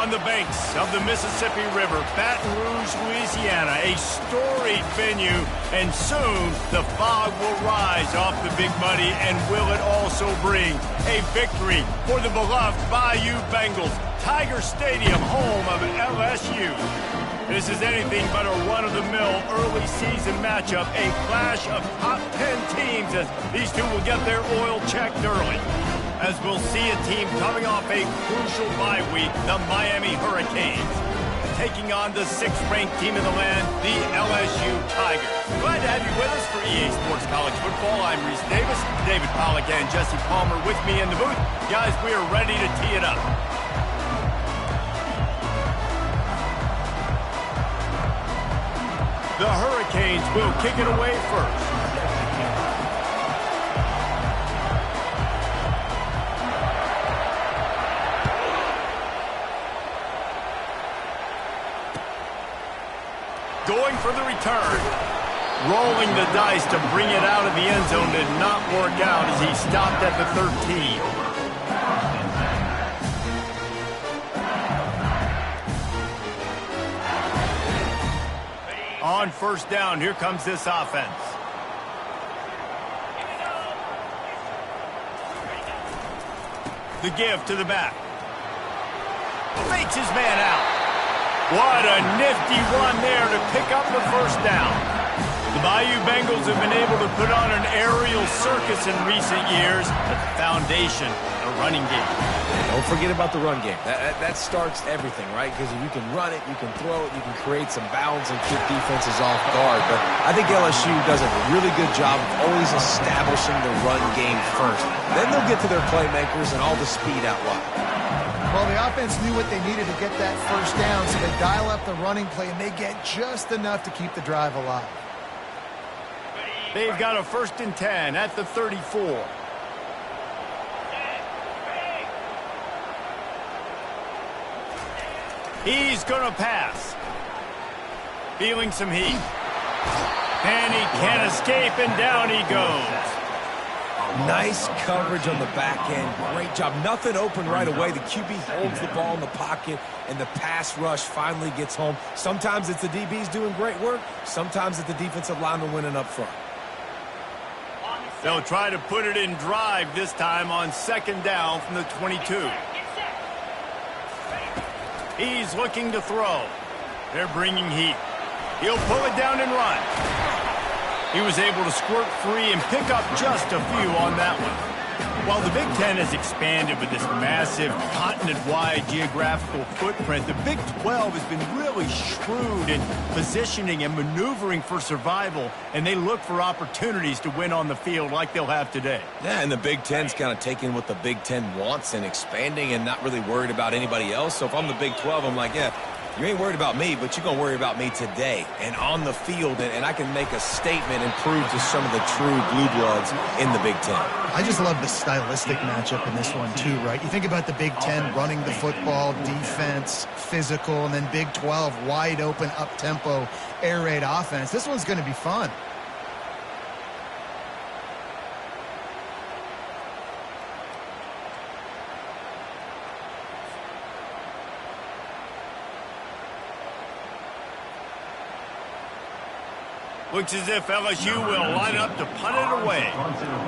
On the banks of the Mississippi River, Baton Rouge, Louisiana, a storied venue, and soon the fog will rise off the Big Muddy, and will it also bring a victory for the beloved Bayou Bengals, Tiger Stadium, home of LSU. This is anything but a run-of-the-mill early season matchup, a clash of top 10 teams as these two will get their oil checked early. As we'll see a team coming off a crucial bye week, the Miami Hurricanes, taking on the 6th-ranked team in the land, the LSU Tigers. Glad to have you with us for EA Sports College Football. I'm Reese Davis, David Pollack, and Jesse Palmer with me in the booth. Guys, we are ready to tee it up. The Hurricanes will kick it away first. Going for the return. Rolling the dice to bring it out of the end zone did not work out as he stopped at the 13. On first down, here comes this offense. The give to the back. Fakes his man out. What a nifty run there to pick up the first down. The Bayou Bengals have been able to put on an aerial circus in recent years, but the foundation, the running game. Don't forget about the run game. That starts everything, right? Because if you can run it, you can throw it, you can create some bounds and keep defenses off guard. But I think LSU does a really good job of always establishing the run game first. Then they'll get to their playmakers and all the speed out wide. Well, the offense knew what they needed to get that first down, so they dial up the running play, and they get just enough to keep the drive alive. They've got a 1st and 10 at the 34. He's going to pass. Feeling some heat. And he can't escape, and down he goes. Nice coverage on the back end. Great job. Nothing open right away. The QB holds the ball in the pocket, and the pass rush finally gets home. Sometimes it's the DBs doing great work. Sometimes it's the defensive lineman winning up front. They'll try to put it in drive this time on 2nd down from the 22. He's looking to throw. They're bringing heat. He'll pull it down and run. He was able to squirt free and pick up just a few on that one. While the Big Ten has expanded with this massive continent-wide geographical footprint, the Big 12 has been really shrewd in positioning and maneuvering for survival, and they look for opportunities to win on the field like they'll have today. Yeah, and the Big Ten's kind of taking what the Big Ten wants and expanding and not really worried about anybody else. So if I'm the Big 12, I'm like, yeah, you ain't worried about me, but you're going to worry about me today and on the field, and I can make a statement and prove to some of the true blue bloods in the Big Ten. I just love the stylistic matchup in this one, too, right? You think about the Big Ten running the football, defense, physical, and then Big 12, wide open, up-tempo, air raid offense. This one's going to be fun. Looks as if LSU will line up to punt it away.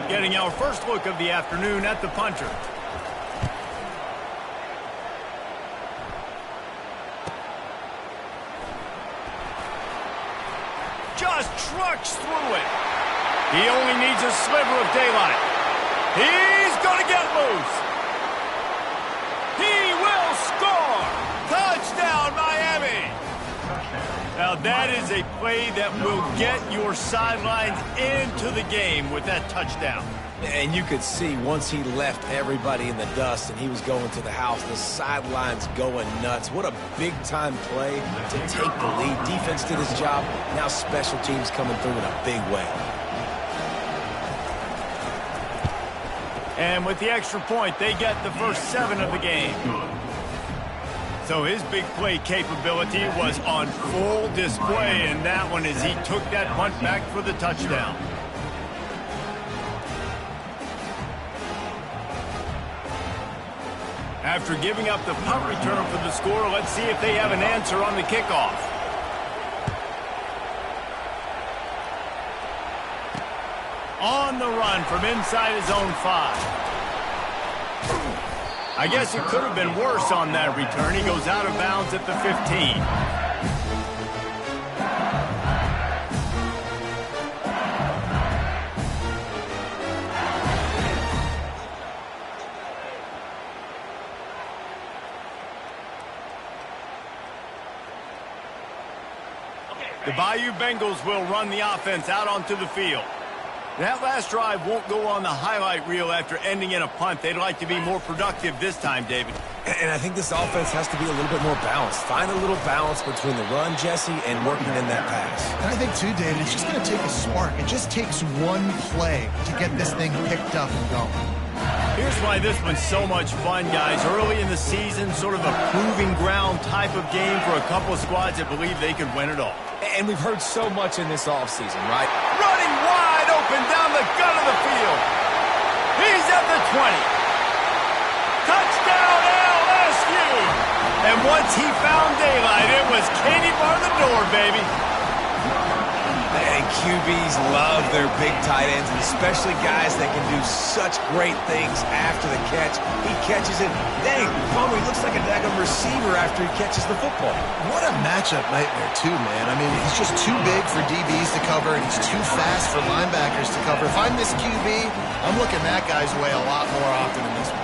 Getting our first look of the afternoon at the punter. Just trucks through it. He only needs a sliver of daylight. He's going to get loose. He will score. Touchdown, Miami. Now that is a play that will get your sidelines into the game with that touchdown. And you could see once he left everybody in the dust and he was going to the house, the sidelines going nuts. What a big-time play to take the lead. Defense did his job. Now special teams coming through in a big way. And with the extra point, they get the first 7 of the game. So his big play capability was on full display in that one as he took that punt back for the touchdown. After giving up the punt return for the score, let's see if they have an answer on the kickoff. On the run from inside his own 5. I guess it could have been worse on that return. He goes out of bounds at the 15. The Bayou Bengals will run the offense out onto the field. That last drive won't go on the highlight reel after ending in a punt. They'd like to be more productive this time, David. And I think this offense has to be a little bit more balanced. Find a little balance between the run, Jesse, and working in that pass. And I think, too, David, it's just going to take a spark. It just takes one play to get this thing picked up and going. Here's why this one's so much fun, guys. Early in the season, sort of a proving ground type of game for a couple of squads that believe they could win it all. And we've heard so much in this offseason, right? Running wide open down the gut of the field. He's at the 20. Touchdown, LSU! And once he found daylight, it was Katie bar the door, baby. And QBs love their big tight ends, and especially guys that can do such great things after the catch. He catches it. Dang, Palmer, he looks like a daggone receiver after he catches the football. What a matchup nightmare, too, man. I mean, he's just too big for DBs to cover, and he's too fast for linebackers to cover. If I'm this QB, I'm looking that guy's way a lot more often than this one.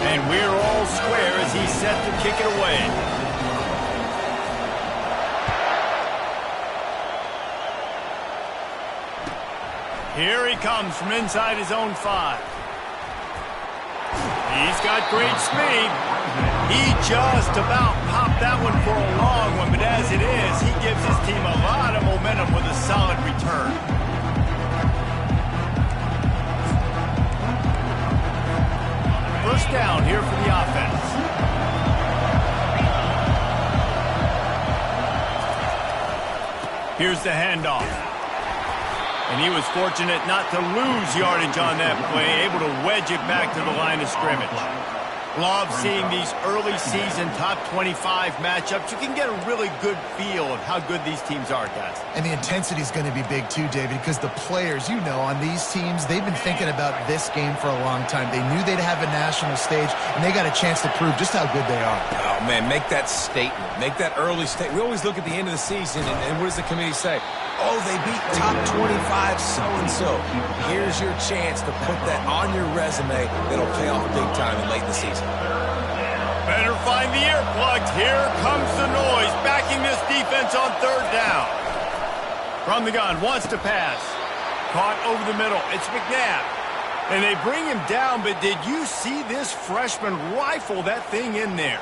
And we're all square as he's set to kick it away. Here he comes from inside his own 5. He's got great speed. He just about popped that one for a long one, but as it is, he gives his team a lot of momentum with a solid return. First down here for the offense. Here's the handoff. And he was fortunate not to lose yardage on that play, able to wedge it back to the line of scrimmage. Love seeing these early season top 25 matchups. You can get a really good feel of how good these teams are, guys. And the intensity is going to be big too, David, because the players, you know, on these teams, they've been thinking about this game for a long time. They knew they'd have a national stage, and they got a chance to prove just how good they are. Oh, man, make that statement. Make that early statement. We always look at the end of the season, and what does the committee say? Oh, they beat top 25 so-and-so. Here's your chance to put that on your resume. That'll pay off big time and late in the season. Better find the earplugs. Here comes the noise, backing this defense on third down. From the gun, wants to pass. Caught over the middle. It's McNabb. And they bring him down, but did you see this freshman rifle that thing in there?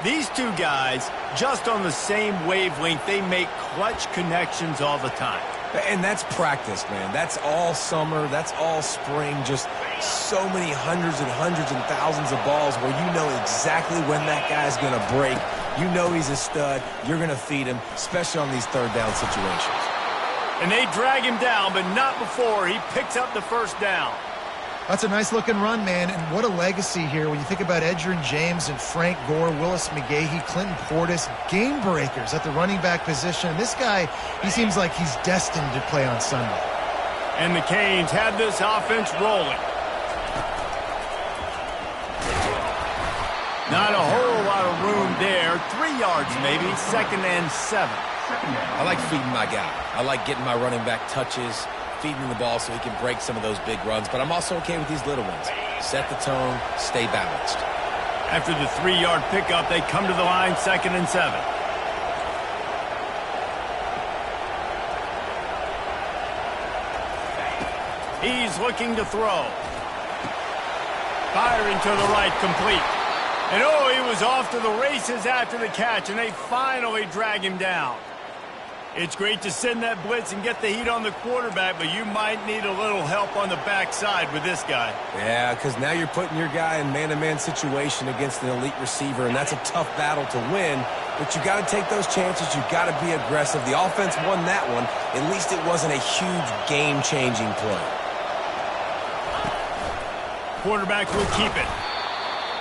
These two guys, just on the same wavelength, they make clutch connections all the time. And that's practice, man. That's all summer. That's all spring. Just so many hundreds and thousands of balls where you know exactly when that guy's going to break. You know he's a stud. You're going to feed him, especially on these third down situations. And they drag him down, but not before he picks up the first down. That's a nice-looking run, man, and what a legacy here when you think about Edgerrin James and Frank Gore, Willis McGahee, Clinton Portis, game breakers at the running back position. This guy, he seems like he's destined to play on Sunday. And the Canes have this offense rolling. Not a whole lot of room there. 3 yards maybe, 2nd and 7. I like feeding my guy. I like getting my running back touches, feeding the ball so he can break some of those big runs, but I'm also okay with these little ones. Set the tone, stay balanced. After the 3-yard pickup, they come to the line, 2nd and 7. He's looking to throw. Firing to the right, complete. And oh, he was off to the races after the catch, and they finally drag him down. It's great to send that blitz and get the heat on the quarterback, but you might need a little help on the backside with this guy. Yeah, because now you're putting your guy in man-to-man situation against an elite receiver, and that's a tough battle to win. But you got to take those chances. You got to be aggressive. The offense won that one. At least it wasn't a huge game-changing play. Quarterback will keep it.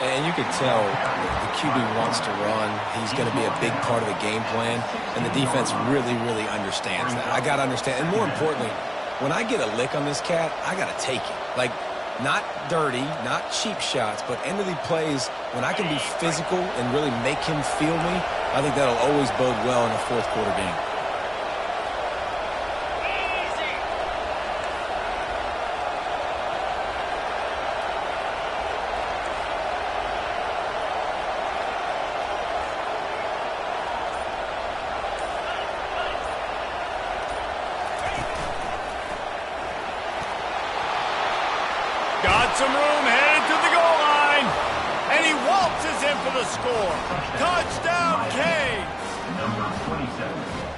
And you can tell the QB wants to run. He's going to be a big part of the game plan, and the defense really, really understands that. I got to understand, and more importantly, when I get a lick on this cat, I got to take it. Like, not dirty, not cheap shots, but end of the plays, when I can be physical and really make him feel me, I think that'll always bode well in a fourth quarter game. Got some room, headed to the goal line. And he waltzes in for the score. Touchdown, Canes.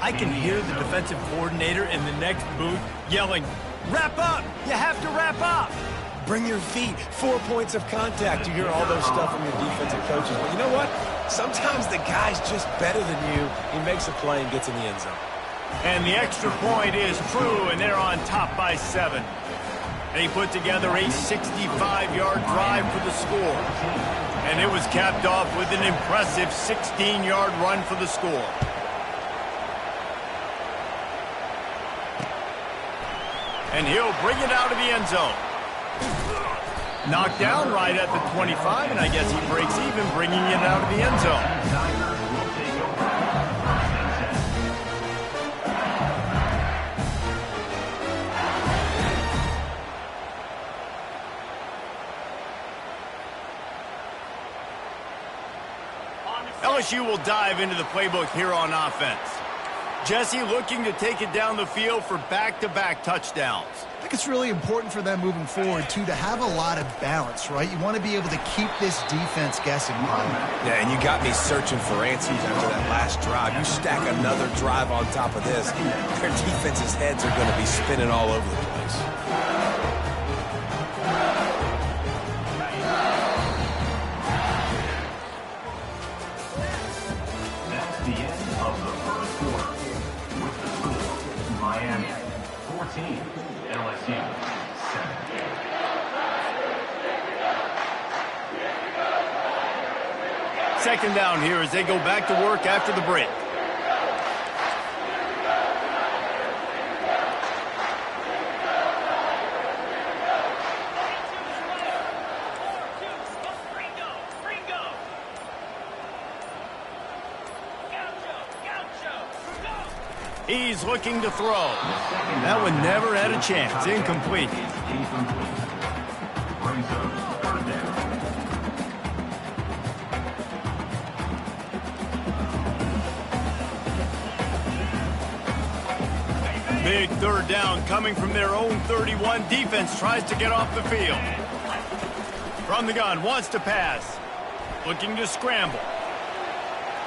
I can hear the defensive coordinator in the next booth yelling, "Wrap up! You have to wrap up!" Bring your feet, 4 points of contact. You hear all those stuff from your defensive coaches. But you know what? Sometimes the guy's just better than you. He makes a play and gets in the end zone. And the extra point is true, and they're on top by 7. They put together a 65-yard drive for the score. And it was capped off with an impressive 16-yard run for the score. And he'll bring it out of the end zone. Knocked down right at the 25, and I guess he breaks even, bringing it out of the end zone. LSU will dive into the playbook here on offense. Jesse looking to take it down the field for back-to-back touchdowns. I think it's really important for them moving forward, too, to have a lot of balance, right? You want to be able to keep this defense guessing. Yeah, and you got me searching for answers after that last drive. You stack another drive on top of this, their defense's heads are going to be spinning all over the place. Second down here as they go back to work after the break. He's looking to throw. That one never had a chance. Incomplete. Big third down coming from their own 31. Defense tries to get off the field. From the gun, wants to pass. Looking to scramble.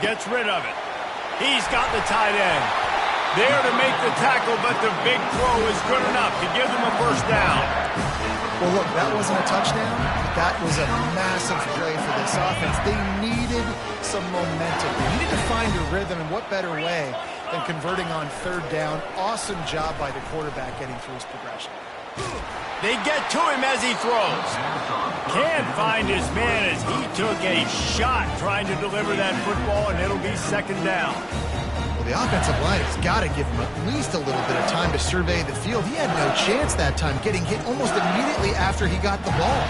Gets rid of it. He's got the tight end. There to make the tackle, but the big throw is good enough to give them a first down. Well, look, that wasn't a touchdown. That was a massive play for this offense. They needed some momentum. They needed to find a rhythm, and what better way than converting on third down. Awesome job by the quarterback getting through his progression. They get to him as he throws. Can't find his man as he took a shot trying to deliver that football, and it'll be second down. Well, the offensive line has got to give him at least a little bit of time to survey the field. He had no chance that time, getting hit almost immediately after he got the ball.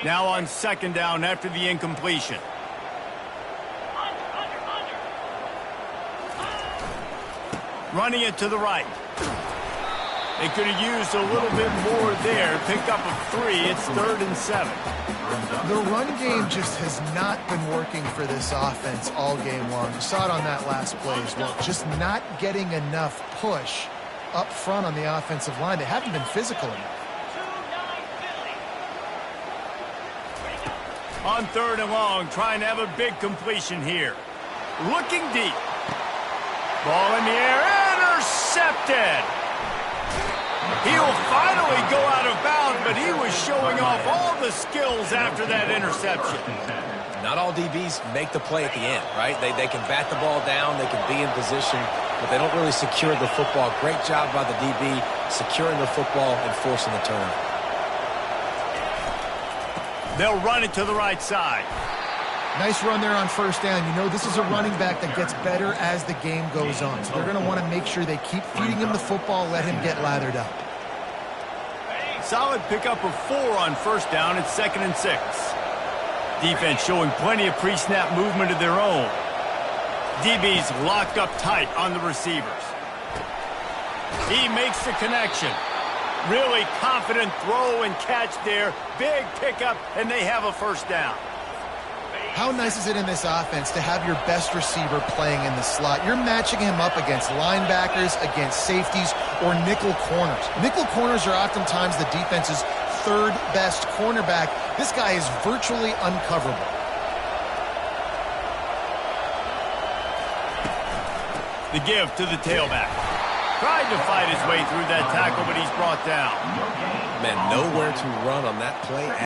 Now on second down after the incompletion. Running it to the right. They could have used a little bit more there. Pick up a 3. It's 3rd and 7. The run game just has not been working for this offense all game long. You saw it on that last play as well. Just not getting enough push up front on the offensive line. They haven't been physical enough. On 3rd and long, trying to have a big completion here. Looking deep. Ball in the air, intercepted. He'll finally go out of bounds, but he was showing off all the skills after that interception. Not all DBs make the play at the end, right? They can bat the ball down, they can be in position, but they don't really secure the football. Great job by the DB securing the football and forcing the turnover. They'll run it to the right side. Nice run there on 1st down. You know, this is a running back that gets better as the game goes on. So they're going to want to make sure they keep feeding him the football, let him get lathered up. Solid pickup of 4 on 1st down. It's 2nd and 6. Defense showing plenty of pre-snap movement of their own. DB's locked up tight on the receivers. He makes the connection. Really confident throw and catch there. Big pickup, and they have a 1st down. How nice is it in this offense to have your best receiver playing in the slot? You're matching him up against linebackers, against safeties, or nickel corners. Nickel corners are oftentimes the defense's 3rd best cornerback. This guy is virtually uncoverable. The give to the tailback. Tried to fight his way through that tackle, but he's brought down. Man, nowhere to run on that play.